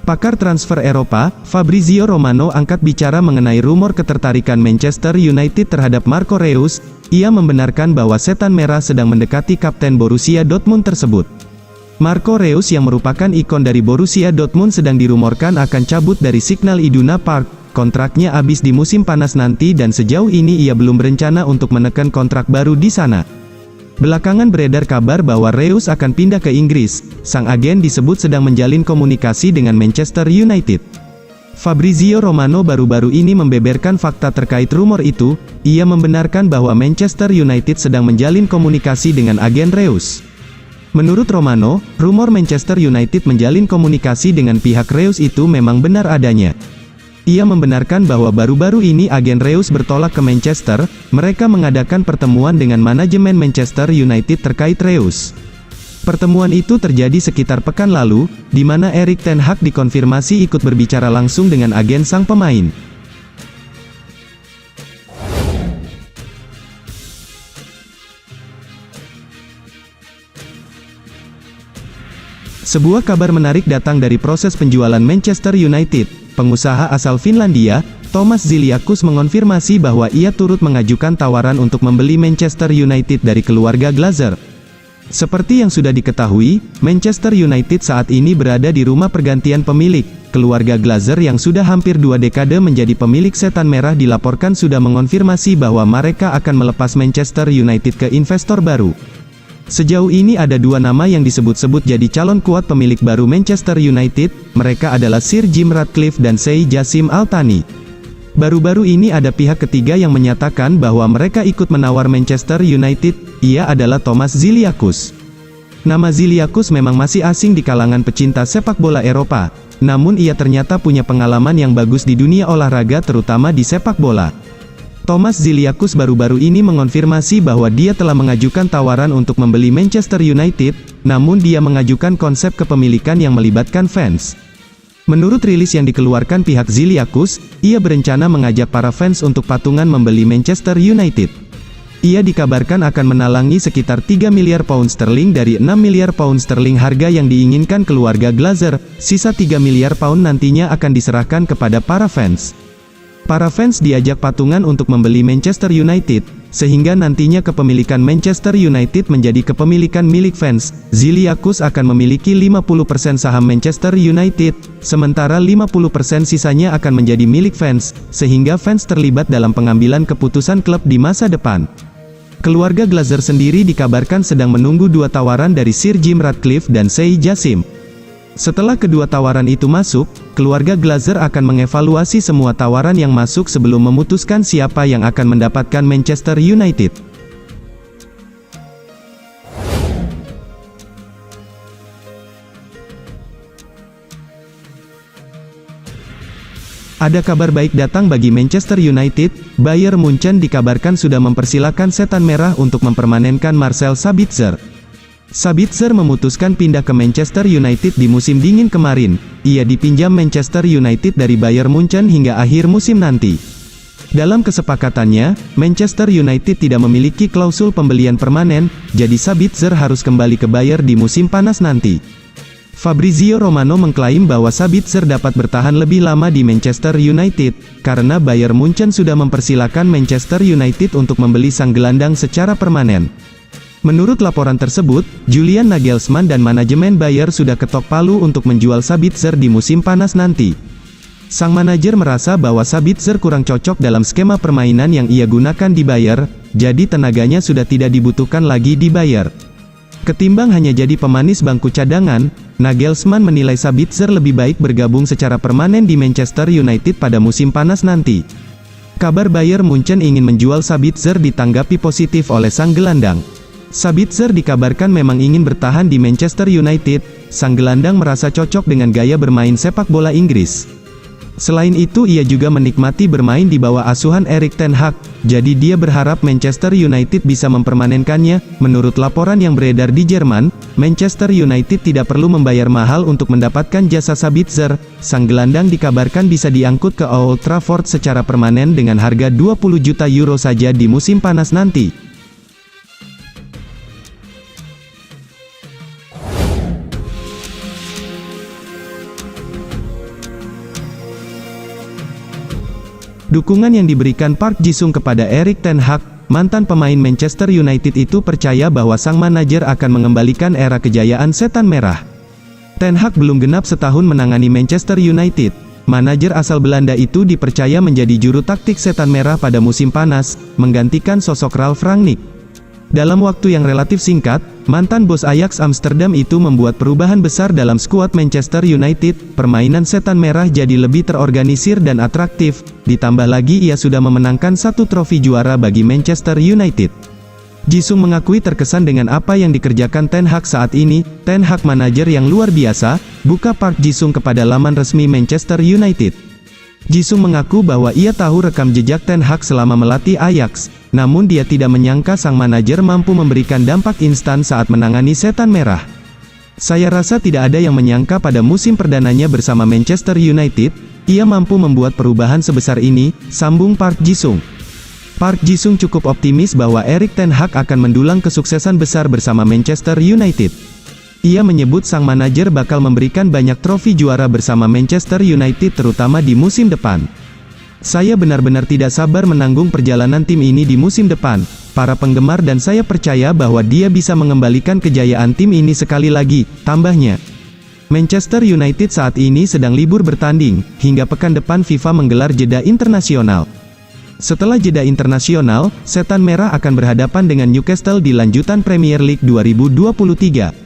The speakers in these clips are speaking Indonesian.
Pakar transfer Eropa, Fabrizio Romano angkat bicara mengenai rumor ketertarikan Manchester United terhadap Marco Reus. Ia membenarkan bahwa setan merah sedang mendekati kapten Borussia Dortmund tersebut. Marco Reus yang merupakan ikon dari Borussia Dortmund sedang dirumorkan akan cabut dari Signal Iduna Park. Kontraknya habis di musim panas nanti dan sejauh ini ia belum berencana untuk menekan kontrak baru di sana. Belakangan beredar kabar bahwa Reus akan pindah ke Inggris. Sang agen disebut sedang menjalin komunikasi dengan Manchester United. Fabrizio Romano baru-baru ini membeberkan fakta terkait rumor itu. Ia membenarkan bahwa Manchester United sedang menjalin komunikasi dengan agen Reus. Menurut Romano, rumor Manchester United menjalin komunikasi dengan pihak Reus itu memang benar adanya. Ia membenarkan bahwa baru-baru ini agen Reus bertolak ke Manchester. Mereka mengadakan pertemuan dengan manajemen Manchester United terkait Reus. Pertemuan itu terjadi sekitar pekan lalu, di mana Erik ten Hag dikonfirmasi ikut berbicara langsung dengan agen sang pemain. Sebuah kabar menarik datang dari proses penjualan Manchester United. Pengusaha asal Finlandia, Thomas Ziliakus mengonfirmasi bahwa ia turut mengajukan tawaran untuk membeli Manchester United dari keluarga Glazer. Seperti yang sudah diketahui, Manchester United saat ini berada di rumah pergantian pemilik. Keluarga Glazer yang sudah hampir 2 dekade menjadi pemilik setan merah dilaporkan sudah mengonfirmasi bahwa mereka akan melepas Manchester United ke investor baru. Sejauh ini ada 2 nama yang disebut-sebut jadi calon kuat pemilik baru Manchester United. Mereka adalah Sir Jim Ratcliffe dan Sheikh Jassim Al Thani. Baru-baru ini ada pihak ketiga yang menyatakan bahwa mereka ikut menawar Manchester United. Ia adalah Thomas Ziliakus. Nama Ziliakus memang masih asing di kalangan pecinta sepak bola Eropa. Namun ia ternyata punya pengalaman yang bagus di dunia olahraga terutama di sepak bola. Thomas Ziliakus baru-baru ini mengonfirmasi bahwa dia telah mengajukan tawaran untuk membeli Manchester United, namun dia mengajukan konsep kepemilikan yang melibatkan fans. Menurut rilis yang dikeluarkan pihak Ziliakus, ia berencana mengajak para fans untuk patungan membeli Manchester United. Ia dikabarkan akan menalangi sekitar 3 miliar pound sterling dari 6 miliar pound sterling harga yang diinginkan keluarga Glazer. Sisa 3 miliar pound nantinya akan diserahkan kepada para fans. Para fans diajak patungan untuk membeli Manchester United, sehingga nantinya kepemilikan Manchester United menjadi kepemilikan milik fans. Ziliakus akan memiliki 50% saham Manchester United, sementara 50% sisanya akan menjadi milik fans, sehingga fans terlibat dalam pengambilan keputusan klub di masa depan. Keluarga Glazer sendiri dikabarkan sedang menunggu 2 tawaran dari Sir Jim Ratcliffe dan Sheikh Jassim. Setelah kedua tawaran itu masuk, keluarga Glazer akan mengevaluasi semua tawaran yang masuk sebelum memutuskan siapa yang akan mendapatkan Manchester United. Ada kabar baik datang bagi Manchester United. Bayern Munchen dikabarkan sudah mempersilakan setan merah untuk mempermanenkan Marcel Sabitzer. Sabitzer memutuskan pindah ke Manchester United di musim dingin kemarin. Ia dipinjam Manchester United dari Bayern Munchen hingga akhir musim nanti. Dalam kesepakatannya, Manchester United tidak memiliki klausul pembelian permanen, jadi Sabitzer harus kembali ke Bayern di musim panas nanti. Fabrizio Romano mengklaim bahwa Sabitzer dapat bertahan lebih lama di Manchester United, karena Bayern Munchen sudah mempersilakan Manchester United untuk membeli sang gelandang secara permanen. Menurut laporan tersebut, Julian Nagelsmann dan manajemen Bayern sudah ketok palu untuk menjual Sabitzer di musim panas nanti. Sang manajer merasa bahwa Sabitzer kurang cocok dalam skema permainan yang ia gunakan di Bayern, jadi tenaganya sudah tidak dibutuhkan lagi di Bayern. Ketimbang hanya jadi pemanis bangku cadangan, Nagelsmann menilai Sabitzer lebih baik bergabung secara permanen di Manchester United pada musim panas nanti. Kabar Bayern Munchen ingin menjual Sabitzer ditanggapi positif oleh sang gelandang. Sabitzer dikabarkan memang ingin bertahan di Manchester United. Sang gelandang merasa cocok dengan gaya bermain sepak bola Inggris. Selain itu ia juga menikmati bermain di bawah asuhan Erik ten Hag, jadi dia berharap Manchester United bisa mempermanenkannya. Menurut laporan yang beredar di Jerman, Manchester United tidak perlu membayar mahal untuk mendapatkan jasa Sabitzer. Sang gelandang dikabarkan bisa diangkut ke Old Trafford secara permanen dengan harga 20 juta euro saja di musim panas nanti. Dukungan yang diberikan Park Ji-sung kepada Erik ten Hag, mantan pemain Manchester United itu percaya bahwa sang manajer akan mengembalikan era kejayaan Setan Merah. Ten Hag belum genap setahun menangani Manchester United. Manajer asal Belanda itu dipercaya menjadi juru taktik Setan Merah pada musim panas, menggantikan sosok Ralf Rangnick. Dalam waktu yang relatif singkat, mantan bos Ajax Amsterdam itu membuat perubahan besar dalam skuad Manchester United. Permainan Setan Merah jadi lebih terorganisir dan atraktif, ditambah lagi ia sudah memenangkan 1 trofi juara bagi Manchester United. Ji-sung mengakui terkesan dengan apa yang dikerjakan Ten Hag saat ini. Ten Hag manajer yang luar biasa, buka Park Ji-sung kepada laman resmi Manchester United. Ji-sung mengaku bahwa ia tahu rekam jejak Ten Hag selama melatih Ajax, namun dia tidak menyangka sang manajer mampu memberikan dampak instan saat menangani Setan Merah. Saya rasa tidak ada yang menyangka pada musim perdananya bersama Manchester United, ia mampu membuat perubahan sebesar ini, sambung Park Ji-sung. Park Ji-sung cukup optimis bahwa Erik ten Hag akan mendulang kesuksesan besar bersama Manchester United. Ia menyebut sang manajer bakal memberikan banyak trofi juara bersama Manchester United terutama di musim depan. Saya benar-benar tidak sabar menanggung perjalanan tim ini di musim depan, para penggemar dan saya percaya bahwa dia bisa mengembalikan kejayaan tim ini sekali lagi, tambahnya. Manchester United saat ini sedang libur bertanding, hingga pekan depan FIFA menggelar jeda internasional. Setelah jeda internasional, Setan Merah akan berhadapan dengan Newcastle di lanjutan Premier League 2023.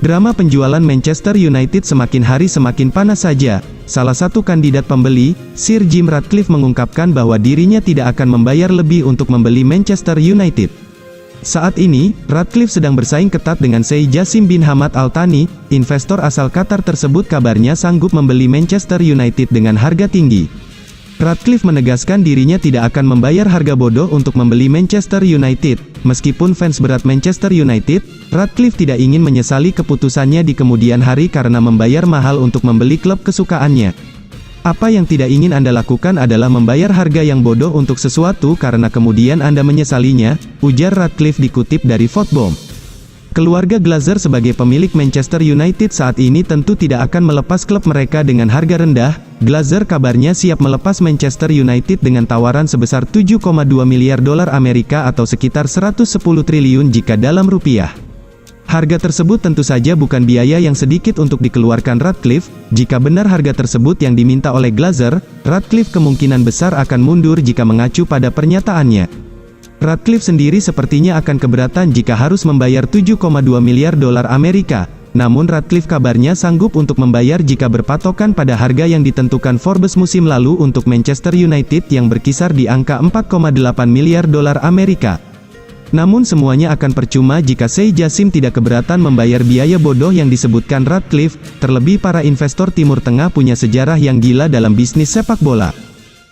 Drama penjualan Manchester United semakin hari semakin panas saja. Salah satu kandidat pembeli, Sir Jim Ratcliffe mengungkapkan bahwa dirinya tidak akan membayar lebih untuk membeli Manchester United. Saat ini, Ratcliffe sedang bersaing ketat dengan Sheikh Jassim bin Hamad Al Thani. Investor asal Qatar tersebut kabarnya sanggup membeli Manchester United dengan harga tinggi. Ratcliffe menegaskan dirinya tidak akan membayar harga bodoh untuk membeli Manchester United. Meskipun fans berat Manchester United, Ratcliffe tidak ingin menyesali keputusannya di kemudian hari karena membayar mahal untuk membeli klub kesukaannya. Apa yang tidak ingin Anda lakukan adalah membayar harga yang bodoh untuk sesuatu karena kemudian Anda menyesalinya, ujar Ratcliffe dikutip dari Football. Keluarga Glazer sebagai pemilik Manchester United saat ini tentu tidak akan melepas klub mereka dengan harga rendah. Glazer kabarnya siap melepas Manchester United dengan tawaran sebesar 7,2 miliar dolar Amerika atau sekitar 110 triliun jika dalam rupiah. Harga tersebut tentu saja bukan biaya yang sedikit untuk dikeluarkan Ratcliffe. Jika benar harga tersebut yang diminta oleh Glazer, Ratcliffe kemungkinan besar akan mundur jika mengacu pada pernyataannya. Ratcliffe sendiri sepertinya akan keberatan jika harus membayar 7,2 miliar dolar Amerika. Namun Ratcliffe kabarnya sanggup untuk membayar jika berpatokan pada harga yang ditentukan Forbes musim lalu untuk Manchester United yang berkisar di angka 4,8 miliar dolar Amerika. Namun semuanya akan percuma jika Sheikh Jassim tidak keberatan membayar biaya bodoh yang disebutkan Ratcliffe. Terlebih para investor Timur Tengah punya sejarah yang gila dalam bisnis sepak bola.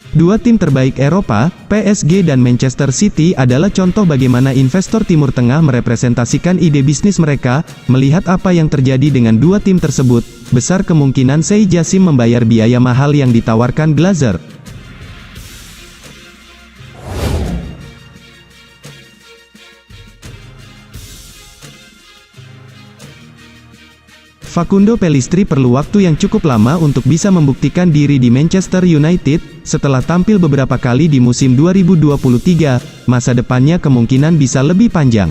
Dua tim terbaik Eropa, PSG dan Manchester City adalah contoh bagaimana investor Timur Tengah merepresentasikan ide bisnis mereka. Melihat apa yang terjadi dengan dua tim tersebut, besar kemungkinan Sheikh Jassim membayar biaya mahal yang ditawarkan Glazer. Facundo Pellistri perlu waktu yang cukup lama untuk bisa membuktikan diri di Manchester United. Setelah tampil beberapa kali di musim 2023, masa depannya kemungkinan bisa lebih panjang.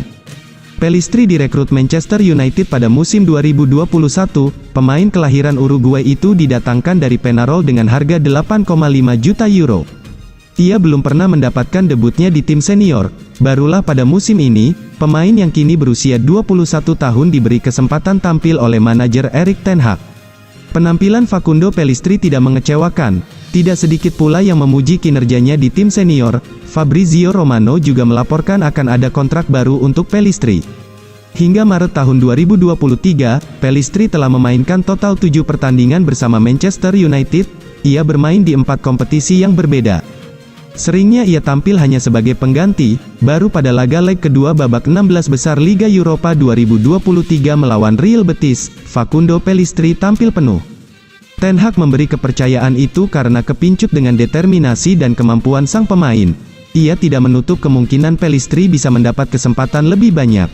Pellistri direkrut Manchester United pada musim 2021, pemain kelahiran Uruguay itu didatangkan dari Peñarol dengan harga 8,5 juta euro. Ia belum pernah mendapatkan debutnya di tim senior. Barulah pada musim ini, pemain yang kini berusia 21 tahun diberi kesempatan tampil oleh manajer Erik ten Hag. Penampilan Facundo Pellistri tidak mengecewakan. Tidak sedikit pula yang memuji kinerjanya di tim senior. Fabrizio Romano juga melaporkan akan ada kontrak baru untuk Pellistri. Hingga Maret tahun 2023, Pellistri telah memainkan total 7 pertandingan bersama Manchester United. Ia bermain di 4 kompetisi yang berbeda. Seringnya ia tampil hanya sebagai pengganti. Baru pada laga leg kedua babak 16 besar Liga Eropa 2023 melawan Real Betis, Facundo Pellistri tampil penuh. Ten Hag memberi kepercayaan itu karena kepincut dengan determinasi dan kemampuan sang pemain. Ia tidak menutup kemungkinan Pellistri bisa mendapat kesempatan lebih banyak.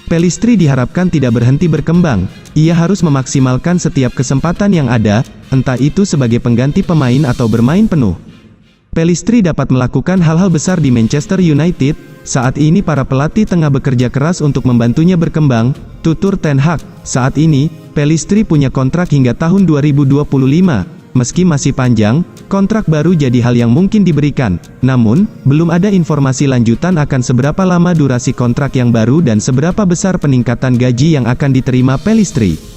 Pellistri diharapkan tidak berhenti berkembang. Ia harus memaksimalkan setiap kesempatan yang ada, entah itu sebagai pengganti pemain atau bermain penuh. Pellistri dapat melakukan hal-hal besar di Manchester United. Saat ini para pelatih tengah bekerja keras untuk membantunya berkembang, tutur Ten Hag. Saat ini, Pellistri punya kontrak hingga tahun 2025. Meski masih panjang, kontrak baru jadi hal yang mungkin diberikan. Namun, belum ada informasi lanjutan akan seberapa lama durasi kontrak yang baru dan seberapa besar peningkatan gaji yang akan diterima Pellistri.